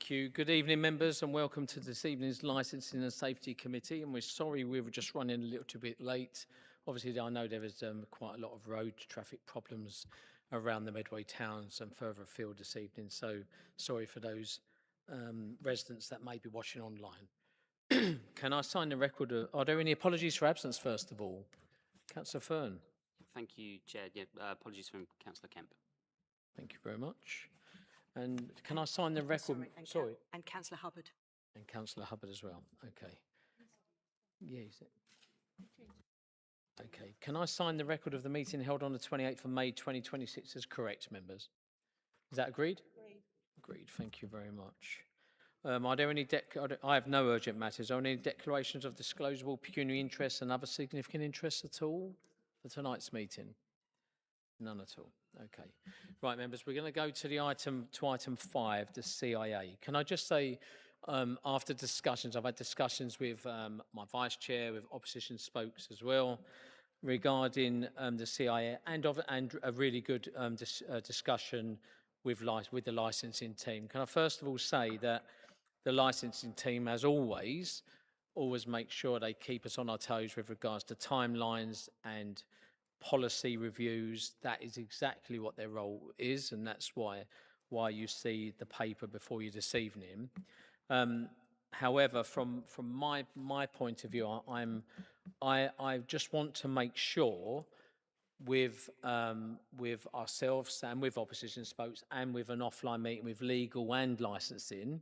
Thank you. Good evening, members, and welcome to this evening's Licensing and Safety Committee. And we're sorry we were just running a little bit late. Obviously, I know there is quite a lot of road traffic problems around the Medway towns and further afield this evening. So sorry for those residents that may be watching online. Can I sign the record? Are there any apologies for absence, first of all? Councillor Fern. Thank you, Chair. Yeah, apologies from Councillor Kemp. Thank you very much. And can I sign the record? Sorry. And Councillor Hubbard. And Councillor Hubbard as well. Okay. Yes. Okay. Can I sign the record of the meeting held on the 28th of May 2026 as correct, members? Is that agreed? Agreed. Thank you very much. Are there any I have no urgent matters. Are there any declarations of disclosable pecuniary interests and other significant interests at all for tonight's meeting? None at all. Okay. Right, members, we're going to go to the item 5, the CIA. Can I just say, after discussions, I've had discussions with my vice chair, with opposition spokes as well, regarding the CIA, and a really good discussion with the licensing team. Can I first of all say that the licensing team, as always make sure they keep us on our toes with regards to timelines and policy reviews. That is exactly what their role is, and that's why you see the paper before you this evening. However, from my point of view, I just want to make sure with ourselves and with opposition spokes and with an offline meeting with legal and licensing.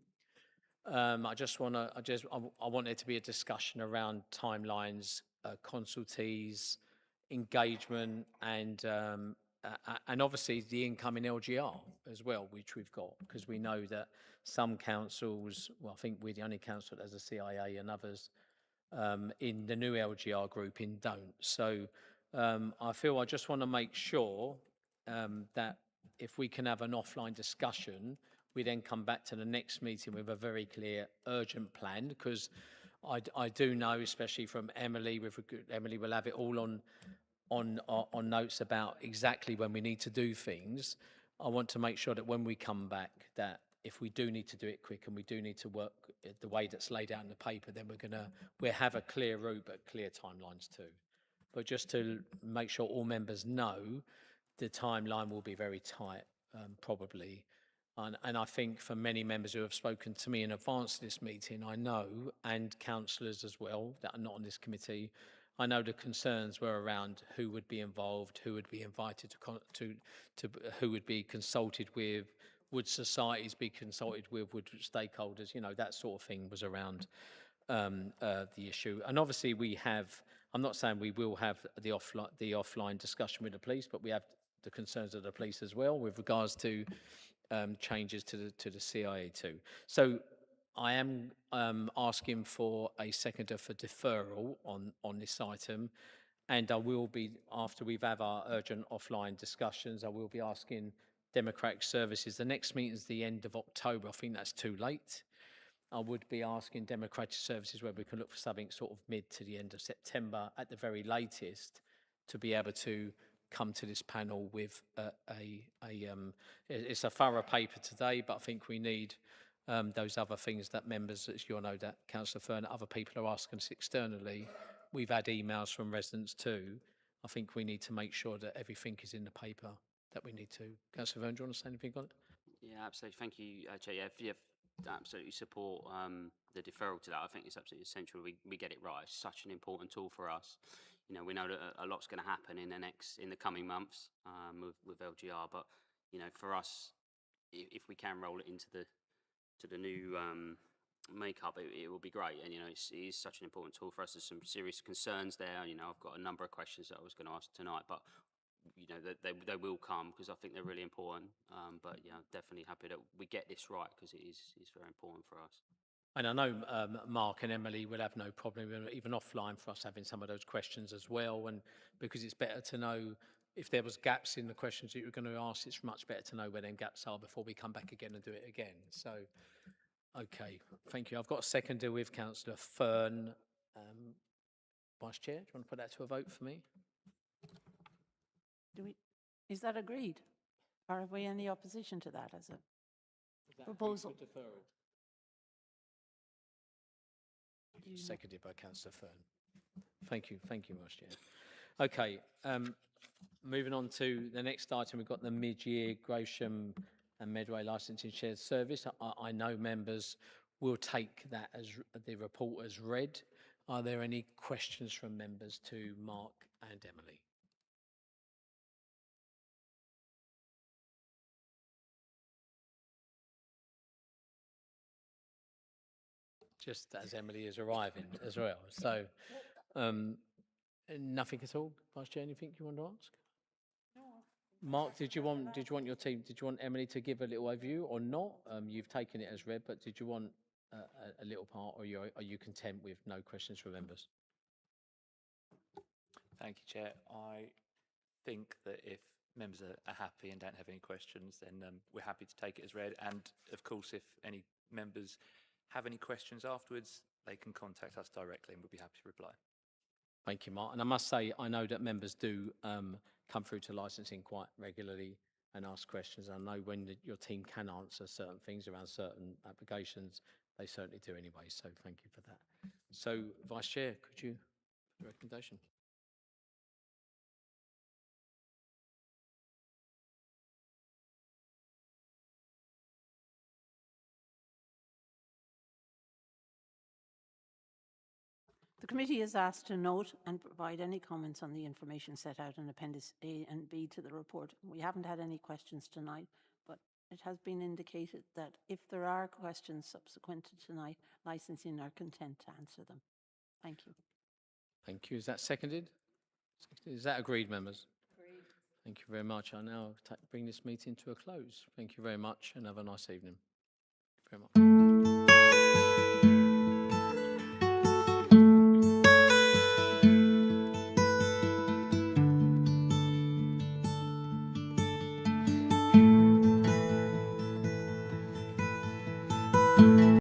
I want there to be a discussion around timelines, consultees, engagement, and obviously the incoming LGR as well, which we've got, because we know that some councils, well, I think we're the only council that has a CIA, and others in the new LGR grouping don't. So I just want to make sure that if we can have an offline discussion, we then come back to the next meeting with a very clear, urgent plan, because I do know, especially from Emily, Emily will have it all on notes about exactly when we need to do things. I want to make sure that when we come back, that if we do need to do it quick and we do need to work the way that's laid out in the paper, then we'll have a clear route, but clear timelines too. But just to make sure all members know, the timeline will be very tight, probably. And I think for many members who have spoken to me in advance of this meeting, I know, and councillors as well that are not on this committee, I know the concerns were around who would be involved, who would be invited to who would be consulted with, would societies be consulted with, would stakeholders, that sort of thing was around the issue. And obviously I'm not saying we will have the offline discussion with the police, but we have the concerns of the police as well with regards to changes to the CIA too. So I am asking for a seconder for deferral on this item, and I will be, after we've had our urgent offline discussions, I will be asking Democratic Services. The next meeting is the end of October. I think that's too late. I would be asking Democratic Services whether we can look for something sort of mid to the end of September at the very latest, to be able to come to this panel with it's a thorough paper today, but I think we need those other things that members, as you all know, that Councillor Fern, other people are asking us externally. We've had emails from residents too. I think we need to make sure that everything is in the paper that we need to. Councillor Fern, do you want to say anything on it? Yeah, absolutely. Thank you, Chair. Yeah, absolutely support the deferral to that. I think it's absolutely essential we get it right. It's such an important tool for us. We know that a lot's going to happen in the coming months with LGR, but for us, if we can roll it into the new makeup, it will be great. And it is such an important tool for us. There's some serious concerns there. I've got a number of questions that I was going to ask tonight, but they will come, because I think they're really important. But definitely happy that we get this right, because it is very important for us. And I know Mark and Emily will have no problem, even offline, for us having some of those questions as well. And because it's better to know if there was gaps in the questions that you're going to ask, it's much better to know where them gaps are before we come back again and do it again. So, okay, thank you. I've got a seconder with Councillor Fern. Vice Chair, do you want to put that to a vote for me? Is that agreed? Or are we any opposition to that as a proposal? Seconded by Councillor Fern. Thank you, Vice Chair. Okay, moving on to the next item, we've got the mid-year Growsham and Medway licensing shared service. I know members will take that as the report as read. Are there any questions from members to Mark and Emily? Just as Emily is arriving as well. So, nothing at all, Vice Chair. Anything you want to ask? Mark, did you want your team? Did you want Emily to give a little overview or not? You've taken it as read, but did you want a little part, or are you content with no questions from members? Thank you, Chair. I think that if members are happy and don't have any questions, then we're happy to take it as read. And of course, if any members have any questions afterwards, they can contact us directly and we'll be happy to reply. Thank you, Mark. And I must say, I know that members do come through to licensing quite regularly and ask questions. I know when your team can answer certain things around certain applications, they certainly do anyway. So thank you for that. So, Vice Chair, could you put the recommendation? The committee is asked to note and provide any comments on the information set out in Appendix A and B to the report. We haven't had any questions tonight, but it has been indicated that if there are questions subsequent to tonight, licensing are content to answer them. Thank you. Thank you. Is that seconded? Is that agreed, members? Agreed. Thank you very much. I now bring this meeting to a close. Thank you very much and have a nice evening. Thank you very much.